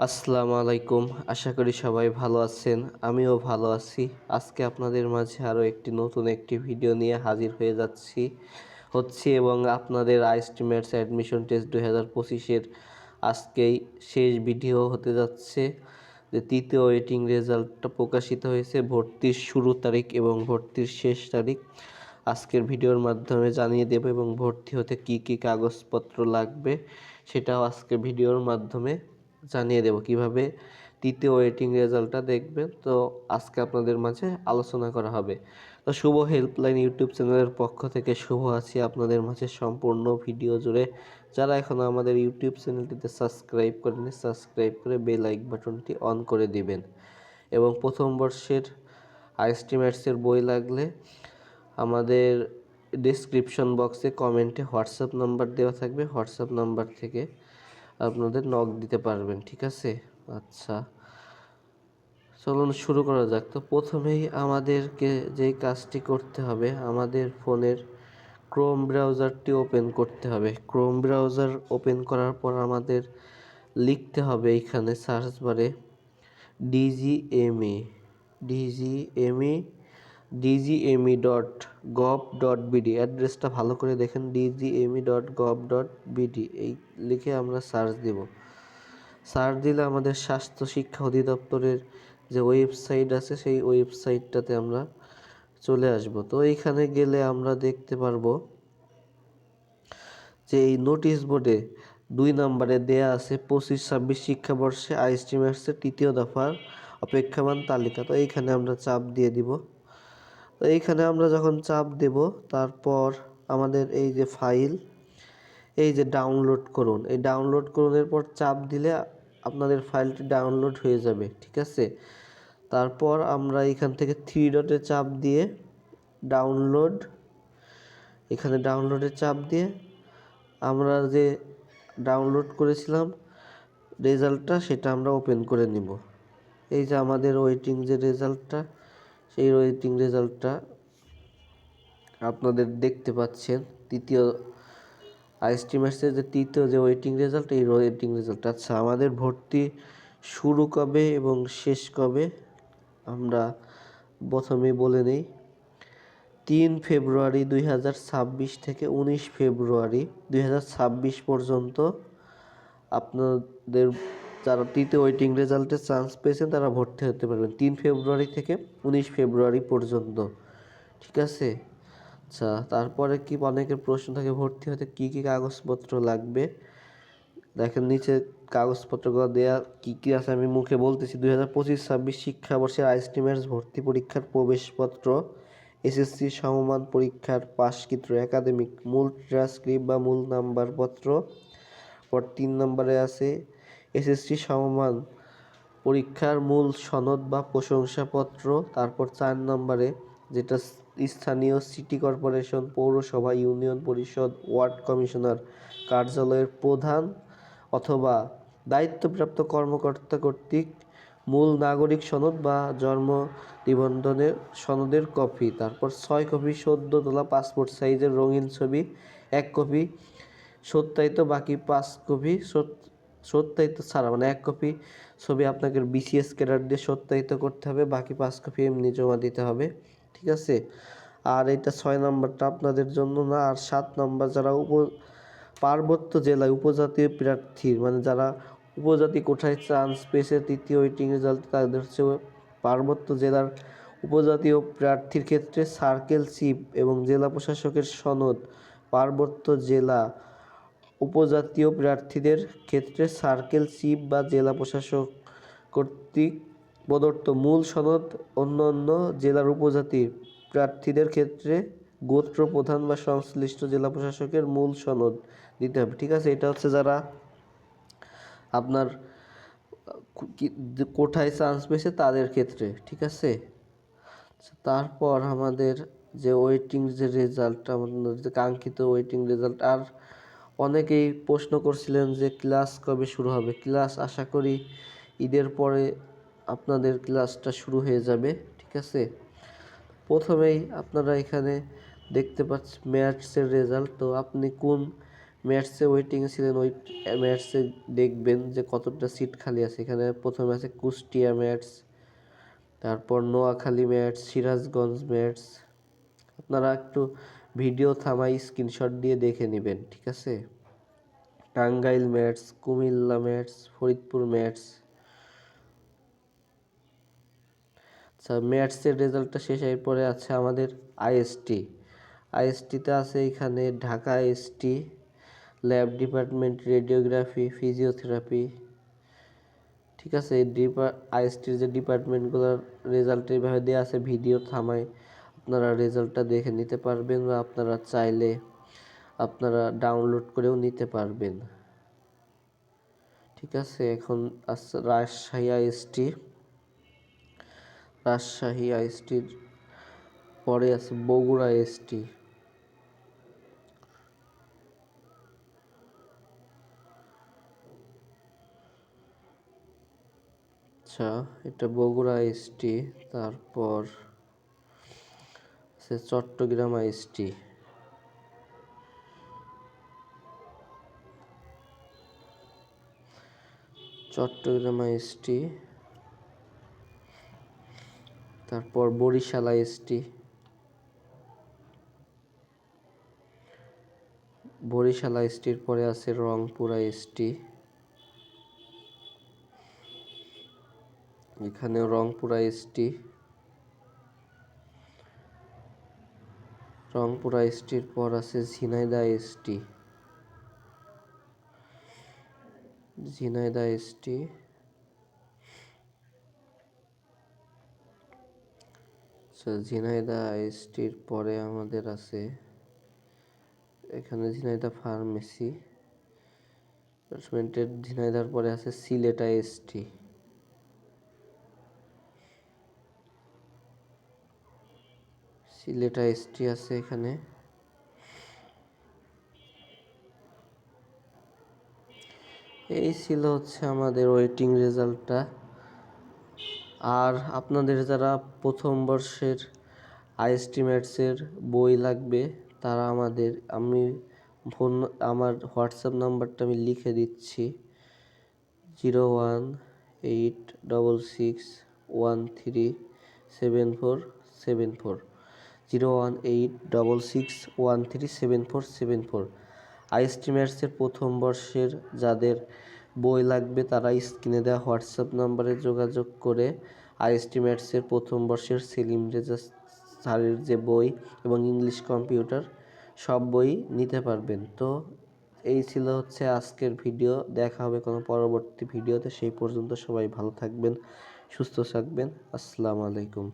আসসালামু আলাইকুম। আশা করি সবাই ভালো আছেন। আমিও ভালো আছি। আজকে আপনাদের মাঝে আরও নতুন একটি ভিডিও নিয়ে হাজির হচ্ছি এবং আপনাদের আইএসটি-ম্যাথস অ্যাডমিশন টেস্ট 2025-এর আজকেই শেষ ভিডিও হতে যাচ্ছে। যে তৃতীয় ওয়েটিং রেজাল্টটা প্রকাশিত হয়েছে, ভর্তির শুরু তারিখ এবং ভর্তির শেষ তারিখ আজকের ভিডিওর মাধ্যমে জানিয়ে দেব এবং ভর্তি হতে কি কি কাগজপত্র লাগবে সেটাও আজকের ভিডিওর মাধ্যমে জানিয়ে দেব। কিভাবে তৃতীয় ওয়েটিং রেজাল্টটা দেখবেন, তো আজকে আপনাদের মাঝে আলোচনা করা হবে। তো শুভ হেল্পলাইন ইউটিউব চ্যানেলের পক্ষ থেকে শুভ আছি আপনাদের মাঝে সম্পূর্ণ ভিডিও জুড়ে। যারা এখনও আমাদের ইউটিউব চ্যানেলটিতে সাবস্ক্রাইব করেনি, সাবস্ক্রাইব করে বেল আইকন বাটনটি অন করে দিবেন। এবং প্রথম বর্ষের আইএসটি ম্যাথসের বই লাগলে আমাদের ডেসক্রিপশন বক্সে কমেন্টে হোয়াটসঅ্যাপ নাম্বার দেওয়া থাকবে, হোয়াটসঅ্যাপ নাম্বার থেকে আপনাদের নক দিতে পারবেন। ঠিক আছে, আচ্ছা চলুন শুরু করা যাক। তো প্রথমেই আমাদেরকে যেই কাজটি করতে হবে, আমাদের ফোনের ক্রোম ব্রাউজারটি ওপেন করতে হবে। ক্রোম ব্রাউজার ওপেন করার পর আমাদের লিখতে হবে এইখানে সার্চ বারে dgme.gov.bd। অ্যাড্রেসটা ভালো করে দেখেন, dgme.gov.bd এই লিখে আমরা সার্চ দেব। সার্চ দিলে আমাদের স্বাস্থ্য শিক্ষা অধিদপ্তরের যে ওয়েবসাইট আছে সেই ওয়েবসাইটটাতে আমরা চলে আসব। তো এইখানে গেলে আমরা দেখতে পারবো যে এই নোটিশ বোর্ডে 2 নম্বরে দেয়া আছে 25-26 শিক্ষাবর্ষে আইএসটি ম্যাথসের তৃতীয় দফার অপেক্ষমান তালিকা। তো এইখানে আমরা চাপ দিয়ে দিব। তো এইখানে আমরা যখন চাপ দেব, তারপর আমাদের এই যে ফাইল, এই যে ডাউনলোড করুন, এই ডাউনলোড করুনের পর চাপ দিলে আপনাদের ফাইলটি ডাউনলোড হয়ে যাবে। ঠিক আছে, তারপর আমরা এখান থেকে 3 ডটে চাপ দিয়ে এখানে ডাউনলোডে চাপ দিয়ে আমরা যে ডাউনলোড করেছিলাম রেজাল্টটা সেটা আমরা ওপেন করে নিব। এই যে আমাদের ওয়েটিং যে রেজাল্টটা, সেই ওয়েটিং রেজাল্টটা আপনাদের দেখতে পাচ্ছেন। তৃতীয় আইএসটি ম্যাথসের যে তৃতীয় যে ওয়েটিং রেজাল্ট, এই ওয়েটিং রেজাল্ট। আচ্ছা, আমাদের ভর্তি শুরু কবে এবং শেষ কবে আমরা প্রথমেই বলে নেই। 3 ফেব্রুয়ারি 2026 থেকে 19 ফেব্রুয়ারি 2026 পর্যন্ত আপনাদের যারা তৃতীয় ওয়েটিং রেজাল্টে চান্স পেয়েছেন তারা ভর্তি হতে পারবেন 3 ফেব্রুয়ারি থেকে 19 ফেব্রুয়ারি পর্যন্ত। ঠিক আছে, আচ্ছা তারপরে কি অনেকের প্রশ্ন থাকে ভর্তি হতে কি কি কাগজপত্র লাগবে। দেখেন নিচে কাগজপত্রগুলো দেয়া কি কি আছে আমি মুখে বলতেছি। 2025-26 শিক্ষাবর্ষের আইএসটি ম্যাথস ভর্তি পরীক্ষার প্রবেশপত্র, এসএসসি সমমান পরীক্ষার পাশকৃত একাডেমিক মূল ট্রান্সক্রিপ্ট বা মূল নাম্বারপত্র। পর 3 নম্বরে আছে এসএসসি সমমান পরীক্ষার মূল সনদ বা প্রশংসাপত্র। তারপর 4 নম্বরে যেটা স্থানীয় সিটি কর্পোরেশন, পৌরসভা, ইউনিয়ন পরিষদ, ওয়ার্ড কমিশনার কার্যালয়ের প্রধান অথবা দায়িত্বপ্রাপ্ত কর্মকর্তা কর্তৃক মূল নাগরিক সনদ বা জন্ম নিবন্ধনের সনদের কপি। তারপর 6 কপি সদ্য তোলা পাসপোর্ট সাইজের রঙিন ছবি 1 কপি সত্যায়িত, বাকি 5 কপি সত্যায়িত ছাড়া, মানে 1 কপি ছবি আপনাকে বিসিএস ক্যাডার দিয়ে সত্যায়িত করতে হবে, বাকি 5 কপি এমনি জমা দিতে হবে। ঠিক আছে, আর এটা 6 নম্বরটা আপনাদের জন্য না। আর 7 নম্বর যারা পার্বত্য জেলায় উপজাতীয় প্রার্থীর, মানে যারা উপজাতি কোঠায় চান্স পেয়েছে তৃতীয় ওয়েটিং রেজাল্ট, তাদের হচ্ছে পার্বত্য জেলার উপজাতীয় প্রার্থীর ক্ষেত্রে সার্কেল চিফ এবং জেলা প্রশাসকের সনদ, পার্বত্য জেলা উপজাতীয় প্রার্থীদের ক্ষেত্রে সার্কেল চিফ বা জেলা প্রশাসক কর্তৃক প্রদত্ত মূল সনদ, অন্য অন্য জেলার উপজাতি প্রার্থীদের ক্ষেত্রে গোত্র প্রধান বা সংশ্লিষ্ট জেলা প্রশাসকের মূল সনদ দিতে হবে। ঠিক আছে, এটা হচ্ছে যারা আপনার কোঠায় চান্স পেয়েছে তাদের ক্ষেত্রে। ঠিক আছে, তারপর আমাদের যে ওয়েটিং যে রেজাল্ট, আমাদের যে কাঙ্ক্ষিত ওয়েটিং রেজাল্ট। আর অনেকেই প্রশ্ন করছিলেন যে ক্লাস কবে শুরু হবে। ক্লাস আশা করি ঈদের পরে আপনাদের ক্লাসটা শুরু হয়ে যাবে। ঠিক আছে, প্রথমেই আপনারা এখানে দেখতে পাচ্ছেন ম্যাথসের রেজাল্ট। তো আপনি কোন ম্যাথসে ওয়েটিংয়ে ছিলেন, ওই ম্যাথসে দেখবেন যে কতটা সিট খালি আছে। এখানে প্রথমে আছে কুষ্টিয়া ম্যাথস, তারপর নোয়াখালী ম্যাথস, সিরাজগঞ্জ ম্যাথস। আপনারা একটু ভিডিও থামাই স্ক্রিনশট দিয়ে দেখে নেবেন, ঠিক আছে। Tangail maths, Comilla maths, Faridpur maths. আচ্ছা, ম্যাথসের রেজাল্টটা শেষ। এরপরে আছে আমাদের আইএসটি। আইএসটিতে আছে এখানে Dhaka IST, lab department, radiography, physiotherapy, ঠিক আছে। এই আইএসটির যে ডিপার্টমেন্টগুলোর রেজাল্ট এইভাবে দেওয়া আছে, ভিডিও থামায় আপনারা রেজাল্টটা দেখে নিতে পারবেন, বা আপনারা চাইলে আপনারা ডাউনলোড করেও নিতে পারবেন, ঠিক আছে। এখন আছে রাজশাহী আইএসটি। রাজশাহী আইএসটির পরে আছে বগুড়া আইএসটি। আচ্ছা, এটা বগুড়া আইএসটি। তারপর আছে চট্টগ্রাম আইএসটি। চট্টগ্রাম আইএসটি। তারপর বরিশাল আইএসটি। বরিশাল আইএসটির পরে আছে রংপুর আইএসটি। এখানে রংপুর আইএসটি। রংপুর আইএসটির পর আছে ঝিনাইদহ আইএসটি। ঝিনাইদহ আইএসটি। ঝিনাইদহ আইএসটির পরে আমাদের আছে এখানে ঝিনাইদহ ফার্মেসি ডিপার্টমেন্টের। ঝিনাইদহর পরে আছে সিলেট আইএসটি। সিলেট আইএসটি আছে এখানে। এই ছিল হচ্ছে আমাদের ওয়েটিং রেজাল্টটা। আর আপনাদের যারা প্রথম বর্ষের আইএসটি ম্যাথসের বই লাগবে, তারা আমার হোয়াটসঅ্যাপ নাম্বারটা আমি লিখে দিচ্ছি, 01866137474, 01866137474। আইএসটি ম্যাথসের প্রথম বর্ষের যাদের বই লাগবে তারা স্ক্রিনে দেওয়া হোয়াটসঅ্যাপ নাম্বারে যোগাযোগ করে আইএসটি ম্যাথসের প্রথম বর্ষের সেলিম রেজা স্যারের যে বই এবং ইংলিশ কম্পিউটার সব বই নিতে পারবেন। তো এই ছিল হচ্ছে আজকের ভিডিও। দেখা হবে কোনো পরবর্তী ভিডিওতে। সেই পর্যন্ত সবাই ভালো থাকবেন, সুস্থ থাকবেন। আসসালামু আলাইকুম।